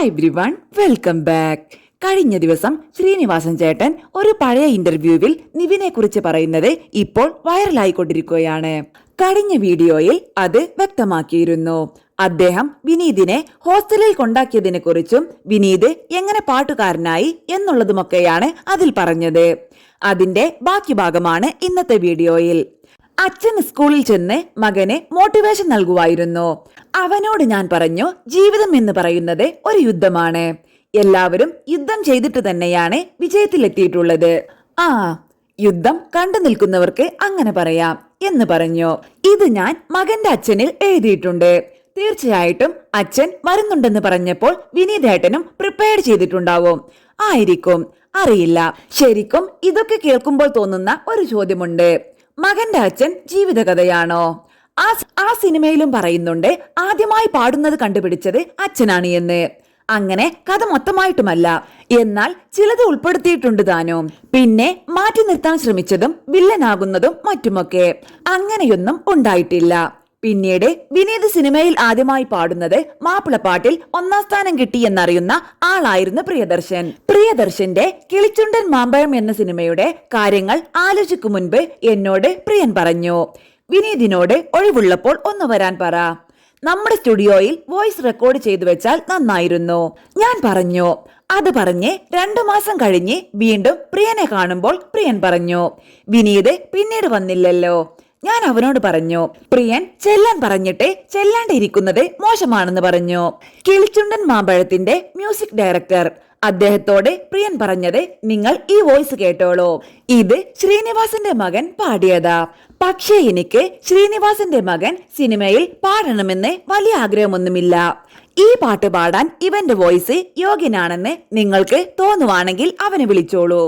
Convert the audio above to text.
Hi everyone, welcome back. കഴിഞ്ഞ ദിവസം ശ്രീനിവാസൻ ചേട്ടൻ ഒരു പഴയ ഇന്റർവ്യൂവിൽ നിവിനെ കുറിച്ച് പറയുന്നത് ഇപ്പോൾ വൈറലായിക്കൊണ്ടിരിക്കുകയാണ്. കഴിഞ്ഞ വീഡിയോയിൽ അത് വ്യക്തമാക്കിയിരുന്നു. അദ്ദേഹം വിനീതിനെ ഹോസ്റ്റലിൽ കൊണ്ടാക്കിയതിനെ കുറിച്ചും വിനീത് എങ്ങനെ പാട്ടുകാരനായി എന്നുള്ളതുമൊക്കെയാണ് അതിൽ പറഞ്ഞത്. അതിന്റെ ബാക്കി ഭാഗമാണ് ഇന്നത്തെ വീഡിയോയിൽ. അച്ഛൻ സ്കൂളിൽ ചെന്ന് മകന് മോട്ടിവേഷൻ നൽകുമായിരുന്നു. അവനോട് ഞാൻ പറഞ്ഞു, ജീവിതം എന്ന് പറയുന്നത് ഒരു യുദ്ധമാണ്. എല്ലാവരും യുദ്ധം ചെയ്തിട്ട് തന്നെയാണ് വിജയത്തിലെത്തിയിട്ടുള്ളത്. യുദ്ധം കണ്ടു നിൽക്കുന്നവർക്ക് അങ്ങനെ പറയാം എന്ന് പറഞ്ഞു. ഇത് ഞാൻ മകന്റെ അച്ഛനിൽ എഴുതിയിട്ടുണ്ട്. തീർച്ചയായിട്ടും അച്ഛൻ വരുന്നുണ്ടെന്ന് പറഞ്ഞപ്പോൾ വിനീതേട്ടനും പ്രിപ്പയർ ചെയ്തിട്ടുണ്ടാവും. ആയിരിക്കും, അറിയില്ല. ശരിക്കും ഇതൊക്കെ കേൾക്കുമ്പോൾ തോന്നുന്ന ഒരു ചോദ്യമുണ്ട്. മകന്റെ അച്ഛൻ ജീവിതകഥയാണോ? ആ സിനിമയിലും പറയുന്നുണ്ട് ആദ്യമായി പാടുന്നത് കണ്ടുപിടിച്ചത് അച്ഛനാണ് എന്ന്. അങ്ങനെ കഥ മൊത്തമായിട്ടുമല്ല, എന്നാൽ ചിലത് ഉൾപ്പെടുത്തിയിട്ടുണ്ട് താനും. പിന്നെ മാറ്റി നിർത്താൻ ശ്രമിച്ചതും വില്ലനാകുന്നതും മറ്റുമൊക്കെ. അങ്ങനെയൊന്നും ഉണ്ടായിട്ടില്ല. പിന്നീട് വിനീത് സിനിമയിൽ ആദ്യമായി പാടുന്നത് മാപ്പിളപ്പാട്ടിൽ 1ാം സ്ഥാനം കിട്ടി എന്നറിയുന്ന ആളായിരുന്നു പ്രിയദർശൻ. പ്രിയദർശന്റെ കിളിച്ചുണ്ടൻ മാമ്പഴം എന്ന സിനിമയുടെ കാര്യങ്ങൾ ആലോചിക്കും മുൻപ് എന്നോട് പ്രിയൻ പറഞ്ഞു, വിനീതിനോട് ഒഴിവുള്ളപ്പോൾ ഒന്ന് വരാൻ പറ, നമ്മുടെ സ്റ്റുഡിയോയിൽ വോയിസ് റെക്കോർഡ് ചെയ്തു വെച്ചാൽ നന്നായിരുന്നു. ഞാൻ പറഞ്ഞു. അത് പറഞ്ഞ് 2 മാസം കഴിഞ്ഞ് വീണ്ടും പ്രിയനെ കാണുമ്പോൾ പ്രിയൻ പറഞ്ഞു, വിനീത് പിന്നീട് വന്നില്ലല്ലോ. ഞാൻ അവനോട് പറഞ്ഞു, പ്രിയൻ ചെല്ലാൻ പറഞ്ഞിട്ട് ചെല്ലാണ്ടിരിക്കുന്നത് മോശമാണെന്ന് പറഞ്ഞു. കിളിച്ചുണ്ടൻ മാമ്പഴത്തിന്റെ മ്യൂസിക് ഡയറക്ടർ അദ്ദേഹത്തോട് പ്രിയൻ പറഞ്ഞത്, നിങ്ങൾ ഈ വോയിസ് കേട്ടോളൂ, ഇത് ശ്രീനിവാസന്റെ മകൻ പാടിയതാ. പക്ഷേ എനിക്ക് ശ്രീനിവാസന്റെ മകൻ സിനിമയിൽ പാടണമെന്ന് വലിയ ആഗ്രഹമൊന്നുമില്ല. ഈ പാട്ട് പാടാൻ ഇവന്റെ വോയിസ് യോഗ്യനാണെന്ന് നിങ്ങൾക്ക് തോന്നുവാണെങ്കിൽ അവനെ വിളിച്ചോളൂ.